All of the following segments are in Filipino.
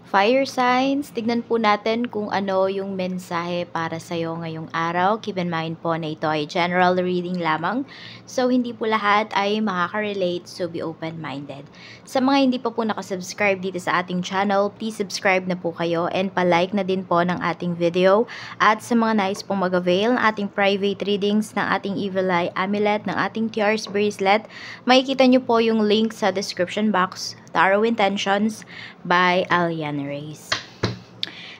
Fire signs, tignan po natin kung ano yung mensahe para sa'yo ngayong araw. Keep in mind po na ito ay general reading lamang. So, hindi po lahat ay makaka-relate, so be open-minded. Sa mga hindi pa po nakasubscribe dito sa ating channel, please subscribe na po kayo and palike na din po ng ating video. At sa mga nais pong mag-avail ng ating private readings, ng ating Evil Eye Amulet, ng ating Tears Bracelet, makikita nyo po yung link sa description box. Tarot Intentions by Aliana Reyes.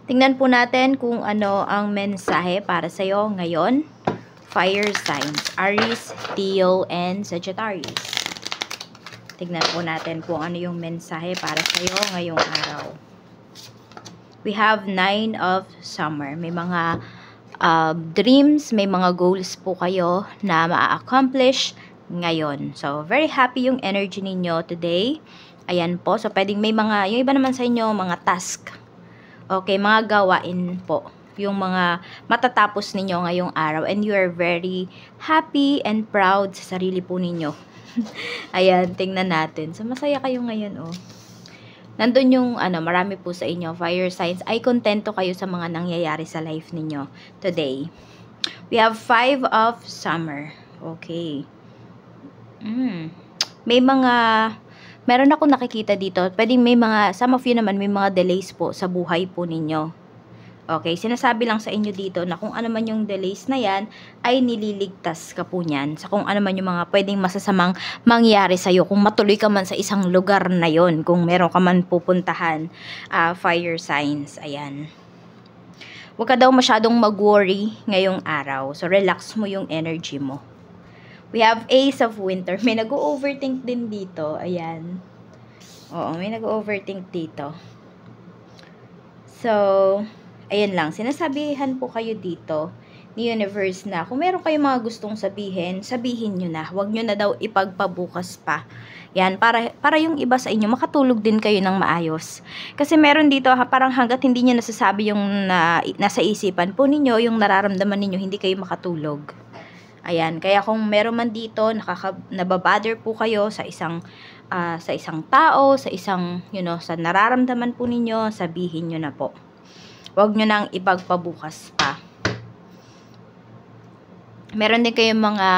Tingnan po natin kung ano ang mensahe para sa iyo ngayon. Fire signs, Aries, Leo, and Sagittarius. Tingnan po natin kung ano yung mensahe para sa iyo ngayong araw. We have 9 of Summer. May mga dreams, may mga goals po kayo na ma-accomplish ngayon. So, very happy yung energy ninyo today. Ayan po. So, pwedeng may mga, yung iba naman sa inyo, mga task. Okay, mga gawain po. Yung mga matatapos ninyo ngayong araw. And you are very happy and proud sa sarili po ninyo. Ayan, tingnan natin. So, masaya kayo ngayon, oh. Nandun yung, marami po sa inyo, fire signs. Ay, kontento kayo sa mga nangyayari sa life ninyo today. We have 5 of Summer. Okay. May mga... Meron ako nakikita dito, pwedeng may mga, some of you naman may mga delays po sa buhay po ninyo. Okay, sinasabi lang sa inyo dito na kung ano man yung delays na yan, ay nililigtas ka po niyan sa kung ano man yung mga pwedeng masasamang mangyari sa'yo. Kung matuloy ka man sa isang lugar na yon, kung meron ka man pupuntahan, fire signs, ayan. Huwag ka daw masyadong mag-worry ngayong araw. So, relax mo yung energy mo. We have Ace of Winter. May nag-overthink din dito. Ayan. Oo, may nag-overthink dito. So, ayan lang. Sinasabihan po kayo dito ni Universe na kung meron kayong mga gustong sabihin, sabihin nyo na. Huwag nyo na daw ipagpabukas pa. Yan, para yung iba sa inyo, makatulog din kayo ng maayos. Kasi meron dito, parang hanggat hindi nyo nasasabi yung nasa isipan po ninyo, yung nararamdaman ninyo, hindi kayo makatulog. Ayan, kaya kung meron man dito, nababother po kayo sa isang tao, sa isang, sa nararamdaman po ninyo, sabihin nyo na po. Huwag nyo nang ipagpabukas pa. Meron din kayong mga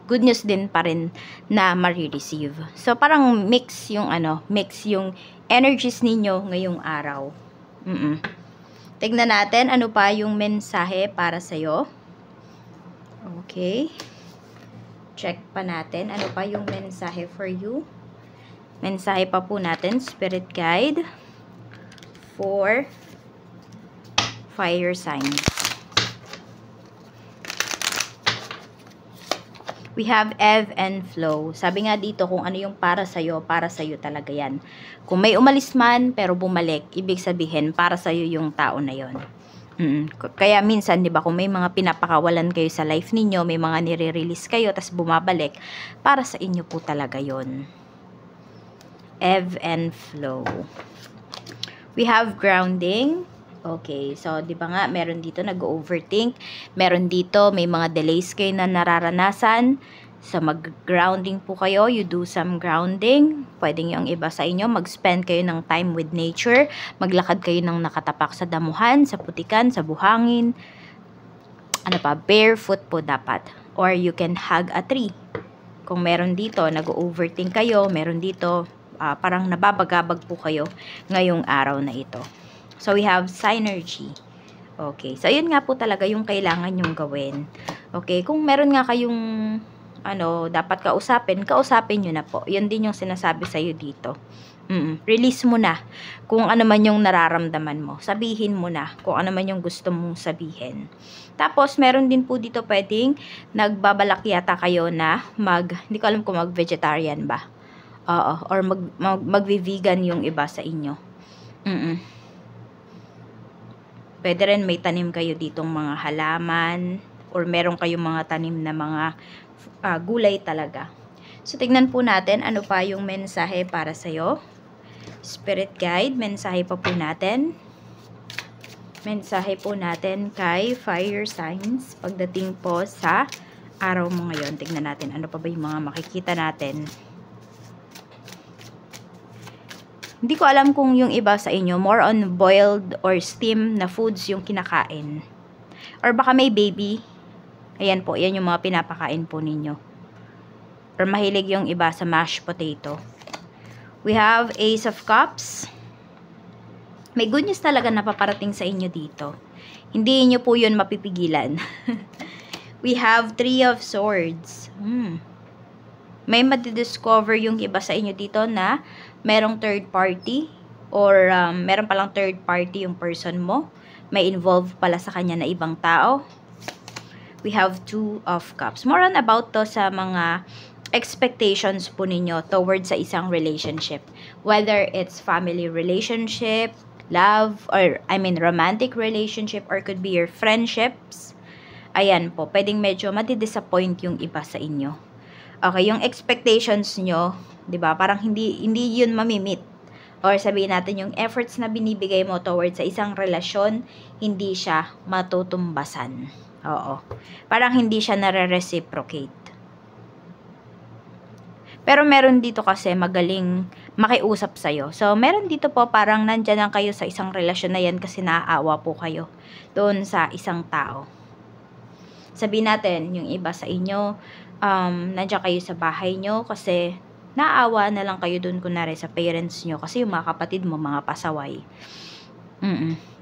good news din pa rin na marireceive. So, parang mix yung energies ninyo ngayong araw. Tignan natin, ano pa yung mensahe para sa'yo. Okay. Check pa natin. Ano pa yung mensahe for you? Mensahe pa po natin. Spirit guide for fire signs. We have ebb and flow. Sabi nga dito, kung ano yung para sa'yo talaga yan. Kung may umalis man, pero bumalik, ibig sabihin, para sa'yo yung tao na yon. Kaya minsan, di ba, kung may mga pinapakawalan kayo sa life ninyo, may mga nire-release kayo, tas bumabalik, para sa inyo po talaga yon. Ebb and flow. We have grounding. Okay, so di ba nga, meron dito nag-overthink, meron dito may mga delays kayo na nararanasan. So, mag-grounding po kayo. You do some grounding. Pwedeng yung iba sa inyo, mag-spend kayo ng time with nature. Maglakad kayo ng nakatapak sa damuhan, sa putikan, sa buhangin. Barefoot po dapat. Or you can hug a tree. Kung meron dito, nag-overthink kayo, meron dito, parang nababagabag po kayo ngayong araw na ito. So, we have synergy. Okay. So, yun nga po talaga yung kailangan yung gawin. Okay. Kung meron nga kayong dapat kausapin nyo na po. Yun din yung sinasabi sa'yo dito. Release mo na kung ano man yung nararamdaman mo. Sabihin mo na kung ano man yung gusto mong sabihin. Tapos, meron din po dito pwedeng nagbabalak yata kayo na hindi ko alam kung mag-vegetarian ba. Or mag-vegan yung iba sa inyo. Pwede rin may tanim kayo ditong mga halaman or meron kayong mga tanim na mga gulay talaga. So, tignan po natin ano pa yung mensahe para sa'yo. Spirit guide, mensahe pa po natin. Mensahe po natin kay fire signs pagdating po sa araw mo ngayon. Tignan natin ano pa ba yung mga makikita natin. Hindi ko alam kung yung iba sa inyo, more on boiled or steam na foods yung kinakain. Or baka may baby. Ayan po, yan yung mga pinapakain po ninyo. Or mahilig yung iba sa mashed potato. We have Ace of Cups. May good news talaga na paparating sa inyo dito. Hindi nyo po yun mapipigilan. We have Three of Swords. May madidiscover yung iba sa inyo dito na merong third party or meron palang third party yung person mo. May involved pala sa kanya na ibang tao. We have Two of Cups. More on about to sa mga expectations po ninyo towards sa isang relationship. Whether it's family relationship, love, or romantic relationship, or could be your friendships. Ayan po, pwedeng medyo madi-disappoint yung iba sa inyo. Okay, yung expectations nyo, 'di ba? Parang hindi yun mamimit. Or sabihin natin yung efforts na binibigay mo towards sa isang relasyon, hindi siya matutumbasan. Oo. Parang hindi siya nare-reciprocate. Pero meron dito kasi magaling makiusap sa'yo. So, meron dito po parang nandyan lang kayo sa isang relasyon na yan kasi naaawa po kayo doon sa isang tao. Sabihin natin, yung iba sa inyo, nandiyan kayo sa bahay nyo kasi naawa na lang kayo doon kunwari sa parents nyo kasi yung mga kapatid mo, mga pasaway.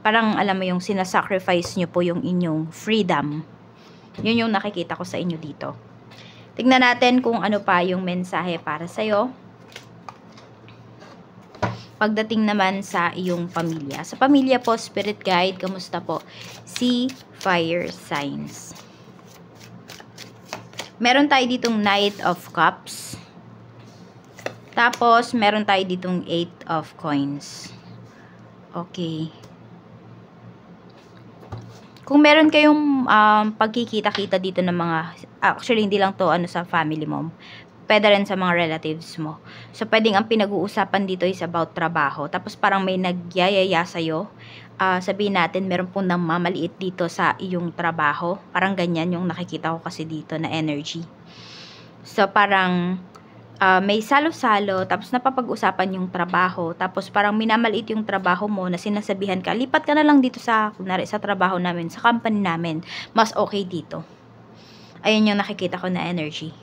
Parang alam mo yung sinasacrifice nyo po yung inyong freedom. Yun yung nakikita ko sa inyo dito. Tignan natin kung ano pa yung mensahe para sa'yo. Pagdating naman sa iyong pamilya. Sa pamilya po, Spirit Guide, kamusta po? Si Fire Signs. Meron tayo ditong Knight of Cups. Tapos, meron tayo ditong Eight of Coins. Okay. Kung meron kayong pagkikita-kita dito ng mga, actually hindi lang to sa family mo, pwede rin sa mga relatives mo. So, pwedeng ang pinag-uusapan dito is about trabaho. Tapos parang may nagyayaya sa'yo. Sabihin natin, meron pong namamaliit dito sa iyong trabaho. Parang ganyan yung nakikita ko kasi dito na energy. So, parang may salo-salo, tapos napapag-usapan yung trabaho, tapos parang minamaliit yung trabaho mo na sinasabihan ka, lipat ka na lang dito sa, kunwari, sa trabaho namin, sa company namin, mas okay dito. Ayun yung nakikita ko na energy.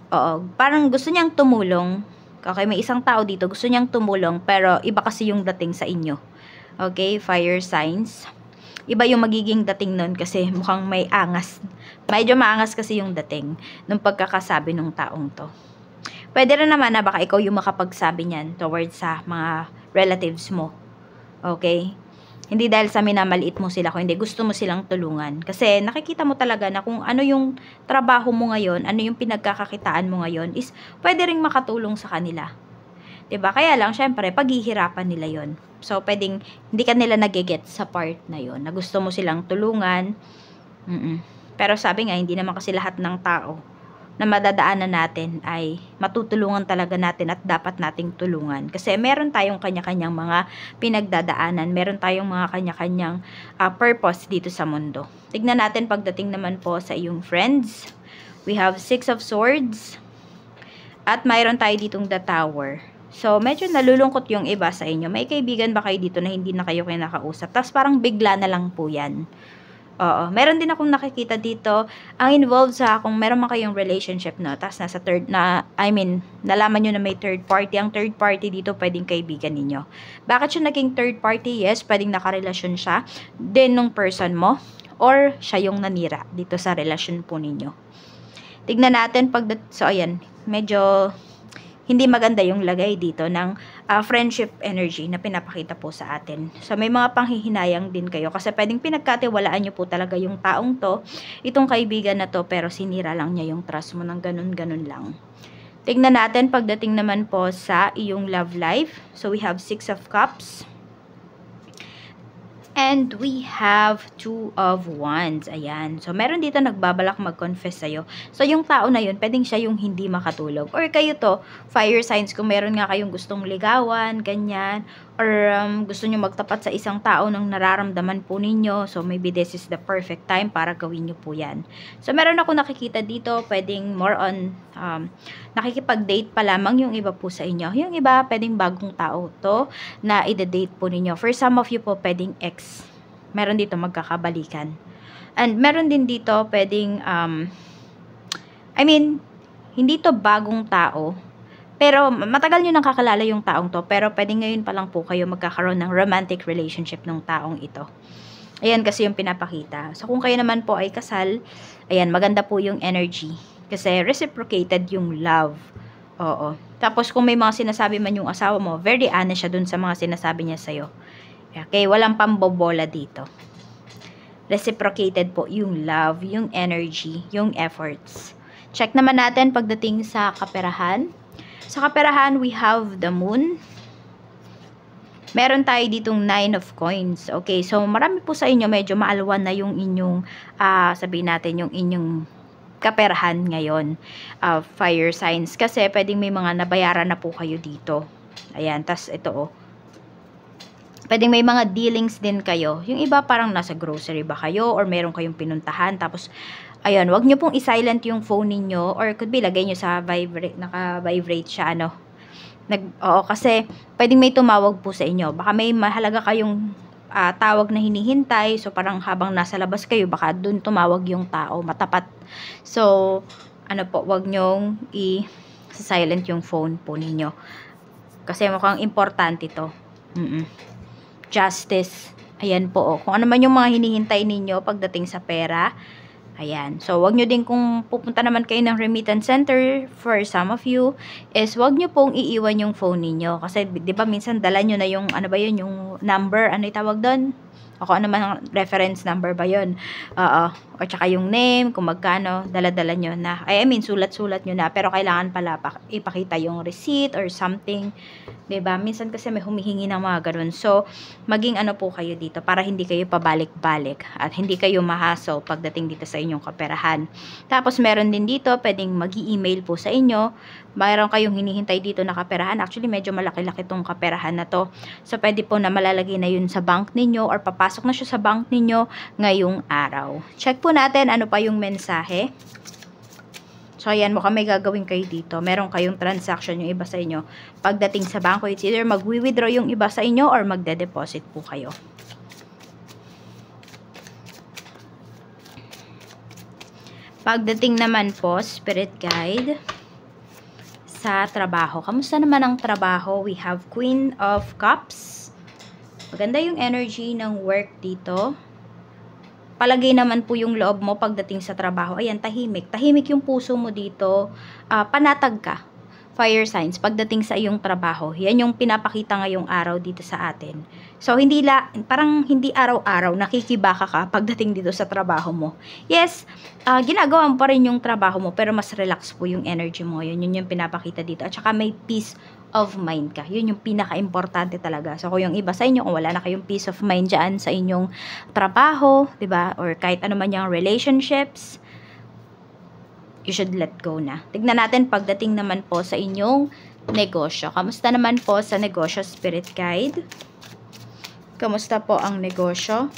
Oo, parang gusto niyang tumulong. Okay, may isang tao dito, gusto niyang tumulong, pero iba kasi yung dating sa inyo. Okay, fire signs. Iba yung magiging dating nun kasi mukhang may angas. Medyo maangas kasi yung dating nung pagkakasabi ng taong to. Pwede rin naman na baka ikaw yung makapagsabi niyan towards sa mga relatives mo. Okay? Hindi dahil sa minamaliit mo sila, kung hindi gusto mo silang tulungan. Kasi nakikita mo talaga na kung ano yung trabaho mo ngayon, ano yung pinagkakakitaan mo ngayon, is pwede ring makatulong sa kanila. 'Di ba? Kaya lang, syempre, paghihirapan nila yon. So, pwedeng hindi ka nila nagigets sa part na yon, na gusto mo silang tulungan. Pero sabi nga, hindi naman kasi lahat ng tao na madadaanan natin ay matutulungan talaga natin at dapat nating tulungan. Kasi meron tayong kanya-kanyang mga pinagdadaanan, meron tayong mga kanya-kanyang purpose dito sa mundo. Tignan natin pagdating naman po sa iyong friends. We have Six of Swords. At mayroon tayo ditong The Tower. So, medyo nalulungkot yung iba sa inyo. May kaibigan ba kayo dito na hindi na kayo kinakausap? Tapos parang bigla na lang po yan. Oo. Meron din akong nakikita dito, ang involved sa kung meron man kayong relationship, no, tapos nasa third, nalaman nyo na may third party. Ang third party dito, pwedeng kaibigan ninyo. Bakit siya naging third party? Yes, pwedeng nakarelasyon siya din nung person mo, or siya yung nanira dito sa relasyon po ninyo. Tignan natin so ayan, medyo hindi maganda yung lagay dito ng friendship energy na pinapakita po sa atin. So, may mga panghihinayang din kayo kasi pwedeng pinagkatiwalaan nyo po talaga yung taong to, itong kaibigan na to, pero sinira lang niya yung trust mo ng ganun-ganun lang. Tignan natin pagdating naman po sa iyong love life. So, we have Six of Cups. And we have Two of Wands. Ayan. So, meron dito nagbabalak mag-confess sa'yo. So, yung tao na yun, pwedeng siya yung hindi makatulog. Or kayo to, fire signs, kung meron nga kayong gustong ligawan, ganyan. Or gusto nyo magtapat sa isang tao ng nararamdaman po ninyo. So, maybe this is the perfect time para gawin nyo po yan. So, meron ako nakikita dito, pwedeng more on nakikipag-date pa lamang yung iba po sa inyo. Yung iba, pwedeng bagong tao to na ide-date po ninyo. For some of you po, pwedeng ex. Meron dito magkakabalikan. And meron din dito, pwedeng, hindi to bagong tao. Pero matagal nyo nang kakalala yung taong to. Pero pwedeng ngayon pa lang po kayo magkakaroon ng romantic relationship ng taong ito. Ayan kasi yung pinapakita. So kung kayo naman po ay kasal, ayan, maganda po yung energy. Kasi reciprocated yung love. Oo. Tapos kung may mga sinasabi man yung asawa mo, very honest siya dun sa mga sinasabi niya sa'yo. Okay, walang pambobola dito. Reciprocated po yung love, yung energy, yung efforts. Check naman natin pagdating sa kaperahan. Sa kaperahan, we have the moon. Meron tayo ditong 9 of coins. Okay, so marami po sa inyo medyo maalwan na yung inyong, sabihin natin, yung inyong kaperahan ngayon. Fire signs. Kasi pwedeng may mga nabayaran na po kayo dito. Ayan, tas ito pwedeng may mga dealings din kayo. Yung iba parang nasa grocery ba kayo or meron kayong pinuntahan. Tapos, ayun, wag nyo pong i-silent yung phone ninyo or could be lagay nyo sa vibrate, naka-vibrate siya, oo, kasi pwedeng may tumawag po sa inyo. Baka may mahalaga kayong tawag na hinihintay. So, parang habang nasa labas kayo, baka dun tumawag yung tao. Matapat. So, wag nyong i-silent yung phone po ninyo. Kasi mukhang importante to. Justice. Ayan po. Kung ano man yung mga hinihintay ninyo pagdating sa pera, ayan. So, wag nyo din kung pupunta naman kayo ng remittance center, for some of you, is wag nyo pong iiwan yung phone ninyo. Kasi, di ba, minsan dala nyo na yung, yung number, ano itawag doon? O kung ano man ang reference number ba yun. O tsaka yung name, kung magkano, dala-dala nyo na. Sulat-sulat nyo na. Pero kailangan pala ipakita yung receipt or something. Diba? Minsan kasi may humihingi ng mga ganun. So, maging po kayo dito para hindi kayo pabalik-balik at hindi kayo ma-hassle pagdating dito sa inyong kaperahan. Tapos, meron din dito, pwedeng mag-i-email po sa inyo. Mayroon kayong hinihintay dito na kaperahan. Actually, medyo malaki-laki tong kaperahan na to. So, pwede po na malalagay na yun sa bank ninyo or papasok na siya sa bank ninyo ngayong araw. Check po natin ano pa yung mensahe. So, ayan, mukhang may gagawin kayo dito. Meron kayong transaction yung iba sa inyo. Pagdating sa banko, it's either mag-withdraw yung iba sa inyo or magde-deposit po kayo. Pagdating naman po, Spirit Guide, sa trabaho. Kamusta naman ang trabaho? We have Queen of Cups. Maganda yung energy ng work dito. Palagay naman po yung loob mo pagdating sa trabaho. Ayan, tahimik. Tahimik yung puso mo dito. Panatag ka. Fire signs pagdating sa iyong trabaho. Yan yung pinapakita ngayong araw dito sa atin. So, parang hindi araw-araw nakikibaka ka pagdating dito sa trabaho mo. Yes, ginagawa mo pa rin yung trabaho mo, pero mas relax po yung energy mo. Yun yung pinapakita dito. At saka may peace of mind ka. Yun yung pinaka-importante talaga. So, kung yung iba sa inyo, kung wala na kayong peace of mind dyan sa inyong trabaho, diba? Or kahit ano man yung relationships, you should let go na. Tignan natin pagdating naman po sa inyong negosyo. Kamusta naman po sa negosyo, Spirit Guide? Kamusta po ang negosyo?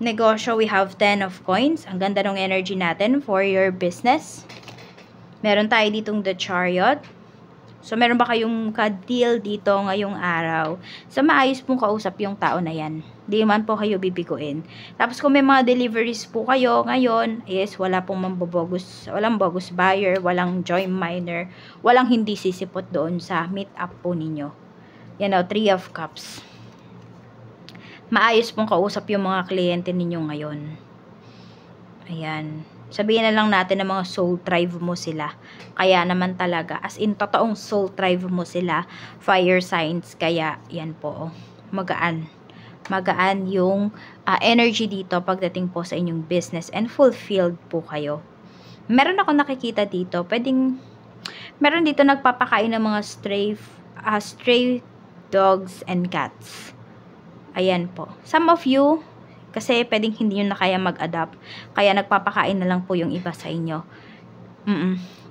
Negosyo, we have 10 of coins. Ang ganda ng energy natin for your business. Meron tayo ditong the Chariot. So, meron ba kayong ka-deal dito ngayong araw? So, maayos pong kausap yung tao na yan. Di man po kayo bibiguin. Tapos, kung may mga deliveries po kayo ngayon, is wala pong mambobogus, walang bogus buyer, walang join miner, walang hindi sisipot doon sa meet-up po ninyo. Yan o, 3 of Cups. Maayos pong kausap yung mga kliyente ninyo ngayon. Ayan. Sabihin na lang natin na mga soul tribe mo sila. Kaya naman talaga, as in, totoong soul tribe mo sila, fire signs. Kaya, yan po, magaan. Magaan yung energy dito pagdating po sa inyong business and fulfilled po kayo. Meron ako nakikita dito, meron dito nagpapakain ng mga stray dogs, and cats. Ayan po. Some of you, kasi pwedeng hindi nyo na kaya mag-adopt, kaya nagpapakain na lang po yung iba sa inyo.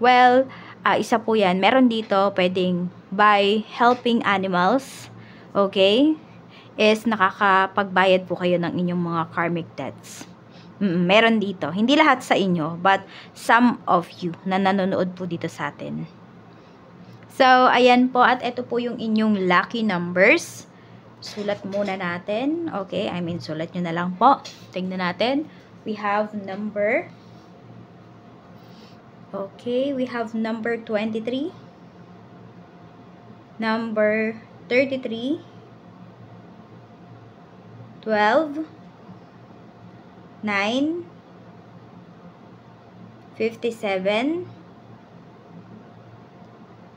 Well, isa po yan. Meron dito, pwedeng by helping animals, okay, is nakakapagbayad po kayo ng inyong mga karmic debts. Meron dito. Hindi lahat sa inyo, but some of you na nanonood po dito sa atin. So, ayan po. At ito po yung inyong lucky numbers. Sulat muna natin. Okay, sulat nyo na lang po. Tingnan natin. We have number. Okay, we have number 23. Number 33. 12. 9. 57.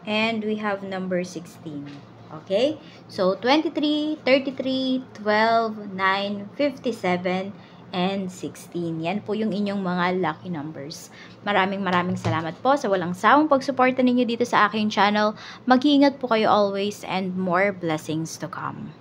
And we have number 16. Okay? So, 23, 33, 12, 9, 57, and 16. Yan po yung inyong mga lucky numbers. Maraming salamat po sa walang sawang pagsuporta ninyo dito sa aking channel. Mag-iingat po kayo always and more blessings to come.